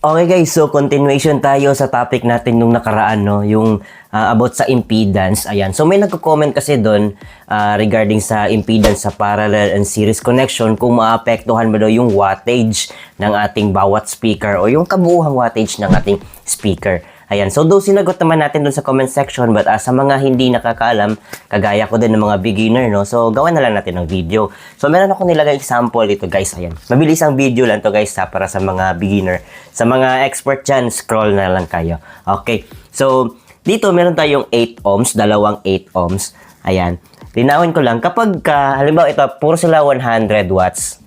Okay guys, so continuation tayo sa topic natin nung nakaraan, no? Yung about sa impedance. Ayan. So may nagko-comment kasi doon regarding sa impedance sa parallel and series connection kung maapektuhan ba daw yung wattage ng ating bawat speaker o yung kabuuhang wattage ng ating speaker. Ayan. So, though sinagot naman natin dun sa comment section, but sa mga hindi nakakaalam, kagaya ko din ng mga beginner, no? So, gawan na lang natin ng video. So, meron ako nilagay example dito, guys. Ayan. Mabilis ang video lang to guys, para sa mga beginner. Sa mga expert dyan, scroll na lang kayo. Okay. So, dito meron tayong 8 ohms, dalawang 8 ohms. Ayan. Linawin ko lang, kapag halimbawa ito, puro sila 100 watts.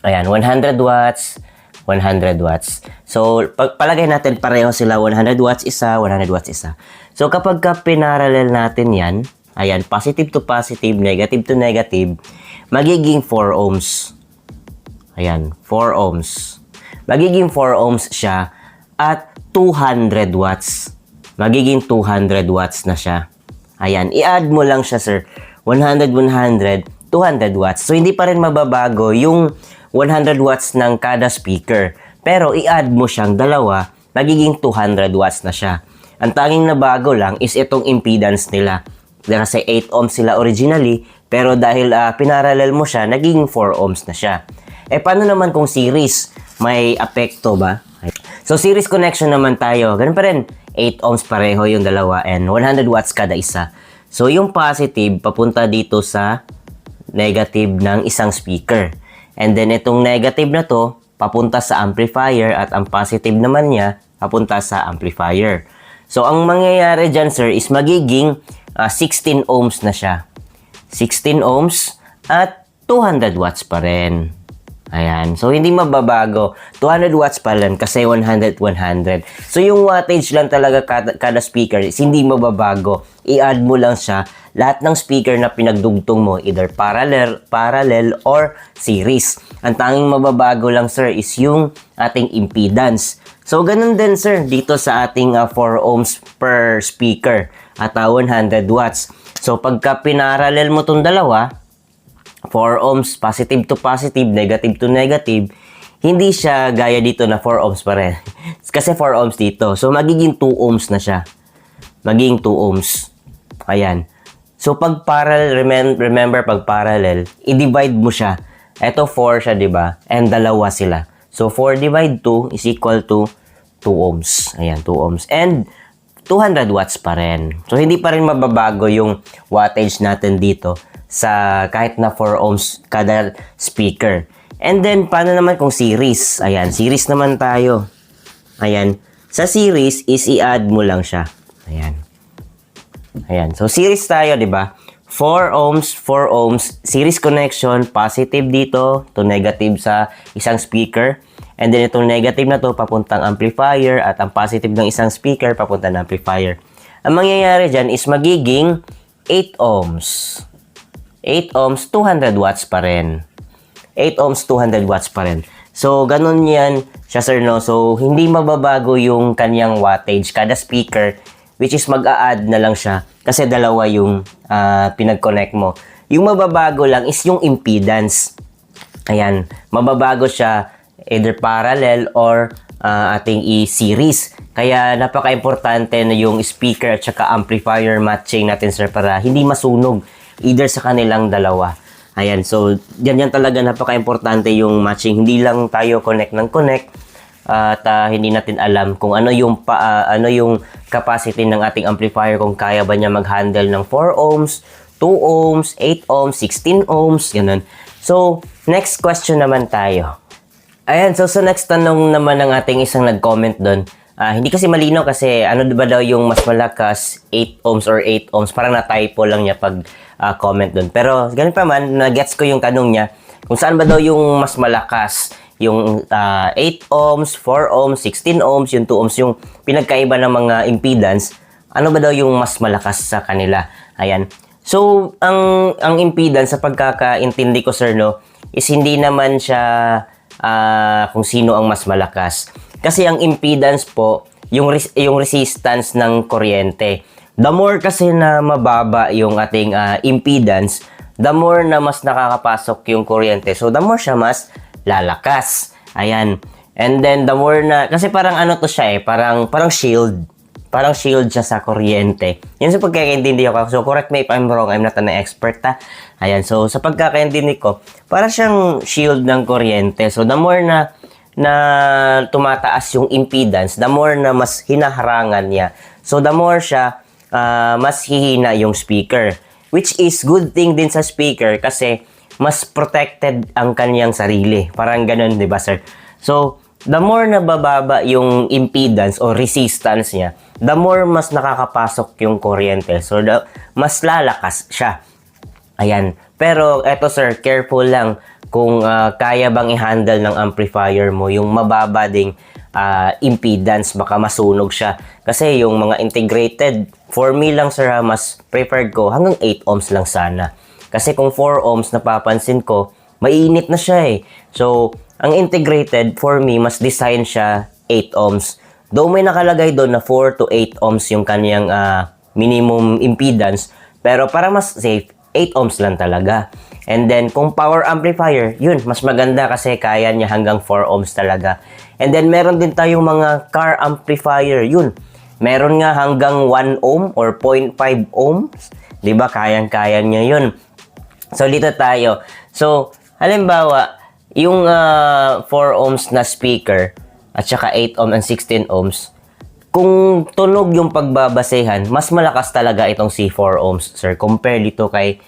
Ayan, 100 watts. 100 watts. So, palagay natin pareho sila, 100 watts isa, 100 watts isa. So, kapag pinarallel natin yan, ayan, positive to positive, negative to negative, magiging 4 ohms. Ayan, 4 ohms. Magiging 4 ohms siya at 200 watts. Magiging 200 watts na siya. Ayan, i-add mo lang siya, sir. 100, 100, 200 watts. So, hindi pa rin mababago yung 100 watts ng kada speaker. Pero i-add mo siyang dalawa, magiging 200 watts na siya. Ang tanging na bago lang is itong impedance nila. Kasi 8 ohms sila originally, pero dahil pinarallel mo siya, naging 4 ohms na siya. Eh paano naman kung series? May apekto ba? So series connection naman tayo. Ganun pa rin. 8 ohms pareho yung dalawa and 100 watts kada isa. So yung positive papunta dito sa negative ng isang speaker. And then, itong negative na to, papunta sa amplifier at ang positive naman niya, papunta sa amplifier. So, ang mangyayari dyan, sir, is magiging 16 ohms na siya. 16 ohms at 200 watts pa rin. Ayan. So, hindi mababago. 200 watts pa rin kasi 100, 100. So, yung wattage lang talaga kada speaker is hindi mababago. I-add mo lang siya. Lahat ng speaker na pinagdugtong mo, either parallel or series. Ang tanging mababago lang, sir, is yung ating impedance. So, ganun din, sir, dito sa ating 4 ohms per speaker at 100 watts. So, pagka pinarallel mo tong dalawa, 4 ohms, positive to positive, negative to negative, hindi siya gaya dito na 4 ohms pa rin. Kasi 4 ohms dito. So, magiging 2 ohms na siya. Magiging 2 ohms. Ayan. So, pag parallel, remember, pag parallel, i-divide mo siya. Ito 4 siya, di ba? And dalawa sila. So, 4 divide 2 is equal to 2 ohms. Ayan, 2 ohms. And 200 watts pa rin. So, hindi pa rin mababago yung wattage natin dito sa kahit na 4 ohms kada speaker. And then, paano naman kung series? Ayan, series naman tayo. Ayan. Sa series is i-add mo lang siya. Ayan. Ayan. So, series tayo, di ba? 4 ohms, 4 ohms, series connection, positive dito to negative sa isang speaker. And then, itong negative na to, papuntang amplifier at ang positive ng isang speaker, papuntang amplifier. Ang mangyayari dyan is magiging 8 ohms. 8 ohms, 200 watts pa rin. 8 ohms, 200 watts pa rin. So, ganun yan siya, sir, no? So, hindi mababago yung kanyang wattage kada speaker, which is mag-a-add na lang siya kasi dalawa yung pinag-connect mo. Yung mababago lang is yung impedance. Ayan, mababago siya either parallel or ating i-series. Kaya napaka-importante na yung speaker at saka amplifier matching natin, sir, para hindi masunog either sa kanilang dalawa. Ayan, so yan talaga napaka-importante yung matching. Hindi lang tayo connect ng connect at hindi natin alam kung ano yung capacity ng ating amplifier, kung kaya ba niya mag-handle ng 4 ohms, 2 ohms, 8 ohms, 16 ohms, ganun. So, next question naman tayo. Ayan, so sa next tanong naman ng ating isang nag-comment doon, hindi kasi malino kasi ano ba daw yung mas malakas, 8 ohms or 8 ohms, parang na-typo lang niya pag comment doon. Pero ganun pa man, na-gets ko yung tanong niya, kung saan ba daw yung mas malakas, yung 8 ohms, 4 ohms, 16 ohms, yung 2 ohms, yung pinagkaiba ng mga impedance, ano ba daw yung mas malakas sa kanila? Ayan. So, ang impedance sa pagkakaintindi ko, sir, no, is hindi naman siya kung sino ang mas malakas. Kasi ang impedance po, yung resistance ng kuryente. The more kasi na mababa yung ating impedance, the more na mas nakakapasok yung kuryente. So, the more siya mas lalakas. Ayan. And then the more na, kasi parang ano to siya parang shield. Parang shield siya sa kuryente. Yun sa pagkakaintindi ko. So correct me if I'm wrong, I'm not an expert ha. Ayan, so sa pagkakaintindi ko, parang siyang shield ng kuryente. So the more na tumataas yung impedance, the more na mas hinaharangan niya. So the more siya, mas hihina yung speaker. Which is good thing din sa speaker kasi mas protected ang kanyang sarili. Parang ganun, di ba sir? So, the more na bababa yung impedance o resistance niya, the more mas nakakapasok yung kuryente. So, mas lalakas siya. Ayan. Pero, eto sir, careful lang kung kaya bang i-handle ng amplifier mo yung mababa ding impedance, baka masunog siya. Kasi yung mga integrated, for me lang sir, mas preferred ko hanggang 8 ohms lang sana. Kasi kung 4 ohms napapansin ko, mainit na siya eh. So, ang integrated, for me, mas design siya 8 ohms. Though may nakalagay doon na 4 to 8 ohms yung kanyang minimum impedance, pero para mas safe, 8 ohms lang talaga. And then, kung power amplifier, yun, mas maganda kasi kaya niya hanggang 4 ohms talaga. And then, meron din tayong mga car amplifier, yun. Meron nga hanggang 1 ohm or 0.5 ohms. Diba? Kayang-kaya niya yun. So, dito tayo. So, halimbawa, yung 4 ohms na speaker at saka 8 ohm and 16 ohms, kung tunog yung pagbabasehan, mas malakas talaga itong C4 ohms, sir, compare dito kay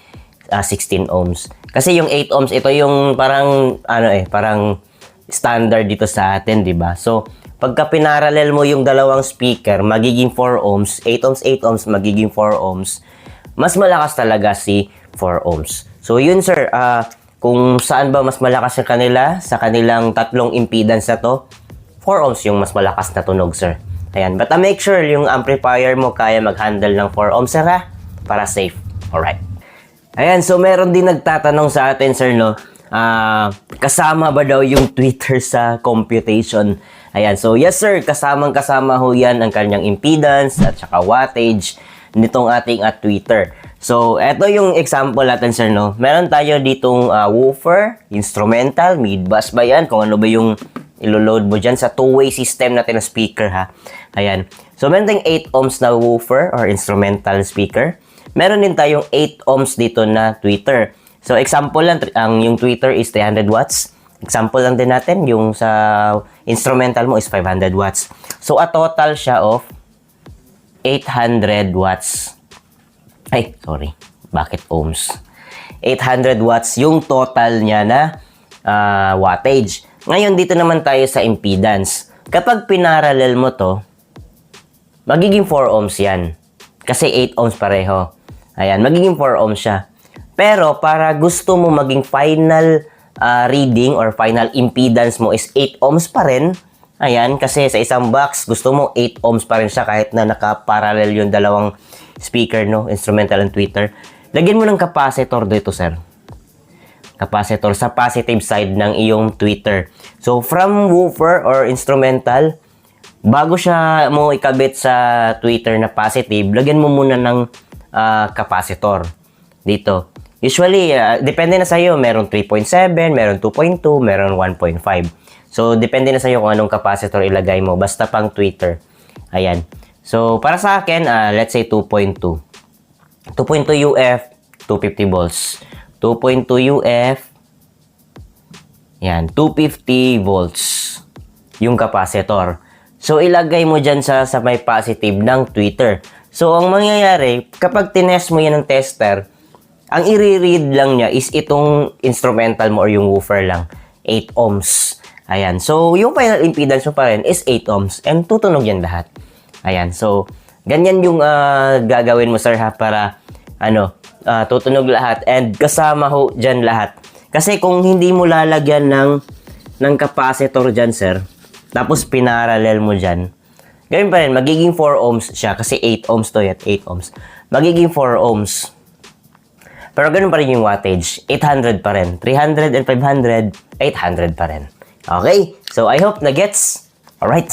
16 ohms. Kasi yung 8 ohms, ito yung parang, parang standard dito sa atin, di ba? So, pagka pinarallel mo yung dalawang speaker, magiging 4 ohms, 8 ohms, 8 ohms, magiging 4 ohms, mas malakas talaga si 4 ohms. So, yun sir, kung saan ba mas malakas yung kanila sa kanilang tatlong impedance na to, 4 ohms yung mas malakas na tunog, sir. Ayan, but make sure yung amplifier mo kaya mag-handle ng 4 ohms, sir, ha? Para safe. Alright. Ayan, so meron din nagtatanong sa atin, sir, no? Kasama ba daw yung tweeter sa computation? Ayan, so yes, sir, kasama ho yan ang kanyang impedance at saka wattage nitong ating tweeter. So, eto yung example natin, sir, no? Meron tayo ditong woofer, instrumental, mid-bass ba yan? Kung ano ba yung ilo-load mo dyan sa two-way system natin na speaker, ha? Ayan. So, meron tayong 8 ohms na woofer or instrumental speaker. Meron din tayong 8 ohms dito na tweeter. So, example lang, yung tweeter is 300 watts. Example lang din natin, yung sa instrumental mo is 500 watts. So, a total siya of 800 watts. Ay, sorry. Bakit ohms? 800 watts yung total niya na wattage. Ngayon, dito naman tayo sa impedance. Kapag pinarallel mo to, magiging 4 ohms yan. Kasi 8 ohms pareho. Ayan, magiging 4 ohms siya. Pero, para gusto mo maging final reading or final impedance mo is 8 ohms pa rin. Ayan, kasi sa isang box, gusto mo 8 ohms pa rin siya kahit na nakaparallel yung dalawang speaker, no? Instrumental and tweeter. Lagyan mo ng capacitor dito, sir. Capacitor sa positive side ng iyong tweeter. So, from woofer or instrumental, bago siya mo ikabit sa tweeter na positive, lagyan mo muna ng capacitor dito. Usually, depende na sa'yo. Meron 3.7, meron 2.2, meron 1.5. So, depende na sa'yo kung anong capacitor ilagay mo. Basta pang tweeter. Ayan. So, para sa akin, let's say 2.2. 2.2 UF, 250 volts. 2.2 UF, yan, 250 volts yung capacitor. So, ilagay mo dyan sa may positive ng tweeter. So, ang mangyayari, kapag tinest mo yan ng tester, ang i-read lang niya is itong instrumental mo or yung woofer lang, 8 ohms. Ayan. So, yung final impedance mo pa rin is 8 ohms and tutunog yan lahat. Ayan. So, ganyan yung gagawin mo, sir, ha, para tutunog lahat and kasama ho dyan lahat. Kasi kung hindi mo lalagyan ng capacitor dyan, sir, tapos pinarallel mo dyan, gawin pa rin, magiging 4 ohms siya kasi 8 ohms to yet, 8 ohms. Magiging 4 ohms. Pero ganun pa rin yung wattage. 800 pa rin. 300 and 500, 800 pa rin. Okay? So, I hope na gets. Alright.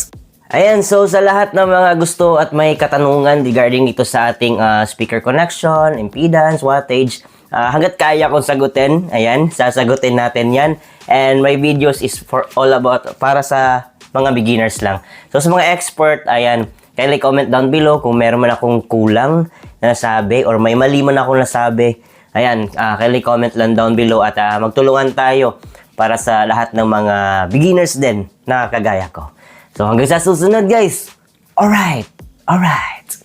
Ayan, so sa lahat ng mga gusto at may katanungan regarding ito sa ating speaker connection, impedance, wattage, hanggat kaya kong sagutin, ayan, sasagutin natin yan. And my videos is for all about, para sa mga beginners lang. So sa mga expert, ayan, kindly comment down below kung meron man akong kulang na nasabi or may mali man ako nasabi. Ayan, kindly comment lang down below at magtulungan tayo para sa lahat ng mga beginners din na kagaya ko. So hanggang sa susunod guys. Alright.